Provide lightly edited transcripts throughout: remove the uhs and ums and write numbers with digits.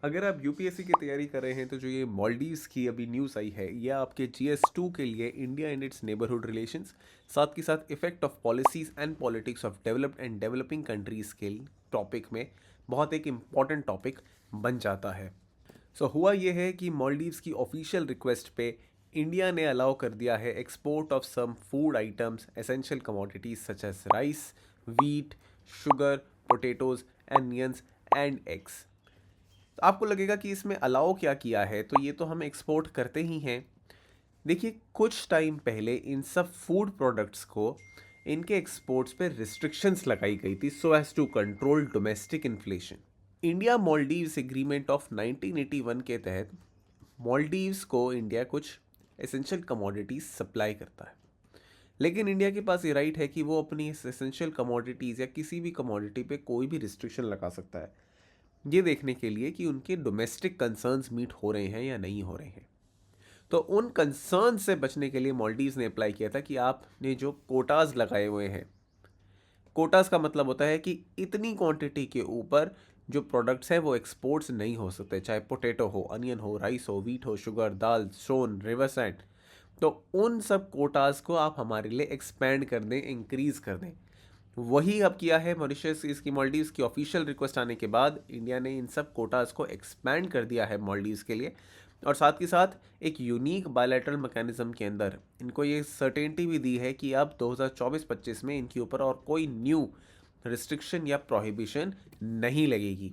अगर आप यूपीएससी की तैयारी कर रहे हैं तो जो ये मालदीव्स की अभी न्यूज़ आई है ये आपके GS2 के लिए India and it's neighbourhood relations साथ के साथ effect of policies and politics of developed and developing countries के टॉपिक में बहुत एक इम्पॉर्टेंट टॉपिक बन जाता है। हुआ ये है कि मालदीव्स की ऑफिशियल रिक्वेस्ट पे इंडिया ने अलाउ कर दिया है export of some food items essential commodities such as rice, wheat, sugar, potatoes, onions and eggs. तो आपको लगेगा कि इसमें अलाउ क्या किया है, तो ये तो हम एक्सपोर्ट करते ही हैं। देखिए, कुछ टाइम पहले इन सब फूड प्रोडक्ट्स को इनके एक्सपोर्ट्स पे रिस्ट्रिक्शंस लगाई गई थी so as to control domestic inflation. India Maldives agreement of 1981 के तहत मालदीव्स को इंडिया कुछ एसेंशियल कमोडिटीज सप्लाई करता है, लेकिन इंडिया के पास ये राइट है कि वो अपनी एसेंशियल कमोडिटीज़ या किसी भी कमोडिटी पे कोई भी रिस्ट्रिक्शन लगा सकता है, ये देखने के लिए कि उनके डोमेस्टिक कंसर्न्स मीट हो रहे हैं या नहीं हो रहे हैं। तो उन कंसर्न से बचने के लिए मालदीव्स ने अप्लाई किया था कि आपने जो कोटाज लगाए हुए हैं, कोटाज का मतलब होता है कि इतनी क्वांटिटी के ऊपर जो प्रोडक्ट्स हैं वो एक्सपोर्ट्स नहीं हो सकते, चाहे पोटैटो हो, अनियन हो, राइस हो, वीट हो, शुगर, दाल, स्टोन, रिवर सैंड। तो उन सब कोटाज को आप हमारे लिए एक्सपैंड कर दें, इंक्रीज कर दें। वही अब किया है मॉरिशस। इसकी मालदीव्स की ऑफिशियल रिक्वेस्ट आने के बाद इंडिया ने इन सब कोटाज को एक्सपैंड कर दिया है मालदीव्स के लिए, और साथ ही साथ एक यूनिक बायलैटरल मैकेनिज्म के अंदर इनको ये सर्टेनिटी भी दी है कि अब 2024-25 में इनके ऊपर और कोई न्यू रिस्ट्रिक्शन या प्रोहिबिशन नहीं लगेगी।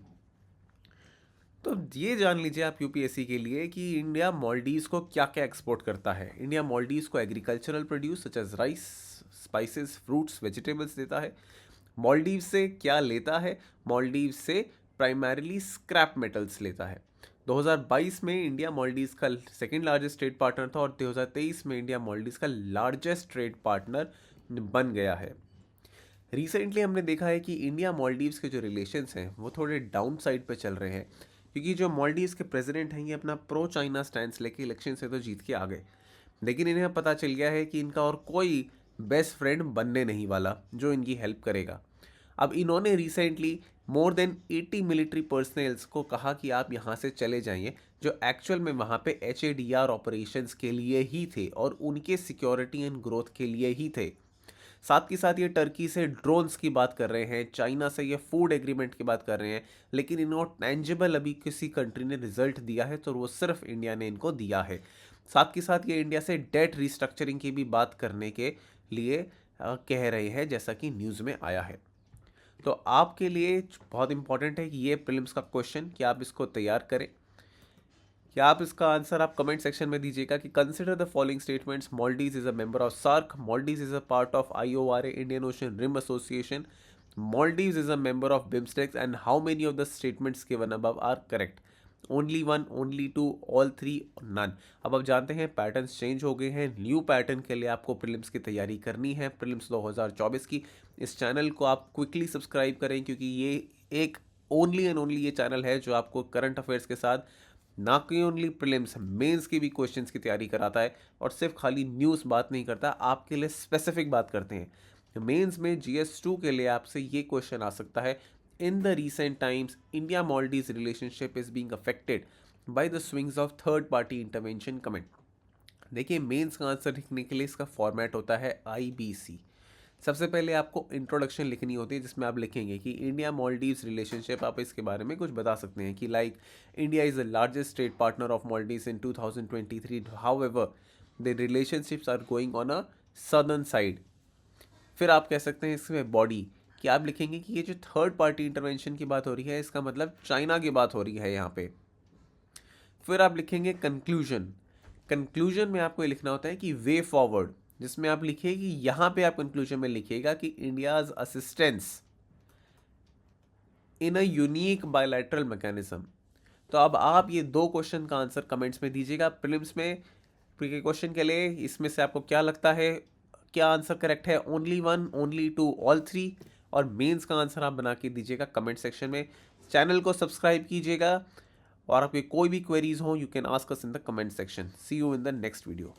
तो ये जान लीजिए आप यूपीएससी के लिए कि इंडिया मालदीव्स को क्या क्या एक्सपोर्ट करता है। इंडिया मालदीव्स को agricultural produce such as rice, spices, fruits, vegetables देता है। मालदीव्स से क्या लेता है? मालदीव्स से प्राइमरीली स्क्रैप मेटल्स लेता है। 2022 में इंडिया मालदीव्स का सेकेंड लार्जेस्ट ट्रेड पार्टनर था और 2023 में इंडिया मालदीव्स का लार्जेस्ट ट्रेड पार्टनर बन गया है। रिसेंटली हमने देखा है कि इंडिया मालदीव्स के जो रिलेशंस हैं वो थोड़े डाउन साइड पे चल रहे हैं, क्योंकि जो मालदीव्स के प्रेसिडेंट हैं ये अपना प्रो चाइना स्टैंड लेके इलेक्शन से तो जीत के आ गए, लेकिन इन्हें पता चल गया है कि इनका और कोई बेस्ट फ्रेंड बनने नहीं वाला जो इनकी हेल्प करेगा। अब इन्होंने recently more than 80 military personnels को कहा कि आप यहाँ से चले जाइए, जो एक्चुअल में वहाँ पे HADR ऑपरेशंस के लिए ही थे और उनके सिक्योरिटी एंड ग्रोथ के लिए ही थे। साथ ही साथ ये टर्की से ड्रोन्स की बात कर रहे हैं, चाइना से ये फूड एग्रीमेंट की बात कर रहे हैं, लेकिन इनको टेंजिबल अभी किसी कंट्री ने रिजल्ट दिया है तो वो सिर्फ इंडिया ने इनको दिया है। साथ ही साथ ये इंडिया से डेट रिस्ट्रक्चरिंग की भी बात करने के लिए कह रहे हैं, जैसा कि न्यूज़ में आया है। तो आपके लिए बहुत इंपॉर्टेंट है कि ये प्रीलिम्स का क्वेश्चन कि आप इसको तैयार करें। क्या आप इसका आंसर आप कमेंट सेक्शन में दीजिएगा कि consider the following statements. Maldives is a member of SAARC, Maldives is a part of IORA, Indian Ocean Rim Association, Maldives is a member of BIMSTECs, and how many of the statements given above are correct? Only one, only two, all three, none? अब आप जानते हैं patterns change हो गए हैं। New pattern के लिए आपको प्रीलिम्स की तैयारी करनी है, प्रीलिम्स 2024 की। इस चैनल को आप क्विकली सब्सक्राइब करें, क्योंकि ये एक ओनली एंड ओनली ये चैनल है जो आपको करंट अफेयर्स के साथ ना कि ओनली प्रीलिम्स, मेंस की भी क्वेश्चंस की तैयारी कराता है, और सिर्फ खाली न्यूज़ बात नहीं करता, आपके लिए स्पेसिफिक बात करते हैं। मेंस में GS2 के लिए आपसे ये क्वेश्चन आ सकता है, in the recent times India Maldives relationship is being affected by the swings of third party intervention, comment. देखिए, मेंस का आंसर लिखने के लिए इसका फॉर्मेट होता है IBC। सबसे पहले आपको इंट्रोडक्शन लिखनी होती है, जिसमें आप लिखेंगे कि इंडिया मालदीव्स रिलेशनशिप, आप इसके बारे में कुछ बता सकते हैं कि like India is the largest trade partner of Maldives in 2023, however the relationships are going on a southern side. फिर आप कह सकते हैं इसमें बॉडी कि आप लिखेंगे कि ये जो थर्ड पार्टी इंटरवेंशन की बात हो रही है, इसका मतलब चाइना की बात हो रही है यहाँ पे। फिर आप लिखेंगे कंक्लूजन। कंक्लूजन में आपको ये लिखना होता है कि वे फॉरवर्ड, जिसमें आप लिखिए कि यहां पे आप कंक्लूजन में लिखिएगा कि India's assistance in a unique bilateral mechanism. तो अब आप ये दो क्वेश्चन का आंसर कमेंट्स में दीजिएगा प्रीलिम्स में। प्री क्वेश्चन के लिए इसमें से आपको क्या लगता है, क्या आंसर करेक्ट है? Only one, only two, all three? और मेंस का आंसर आप बना के दीजिएगा कमेंट सेक्शन में। चैनल को सब्सक्राइब कीजिएगा, और आपके कोई भी क्वेरीज हो you can ask us in the comment section. See you in the next video.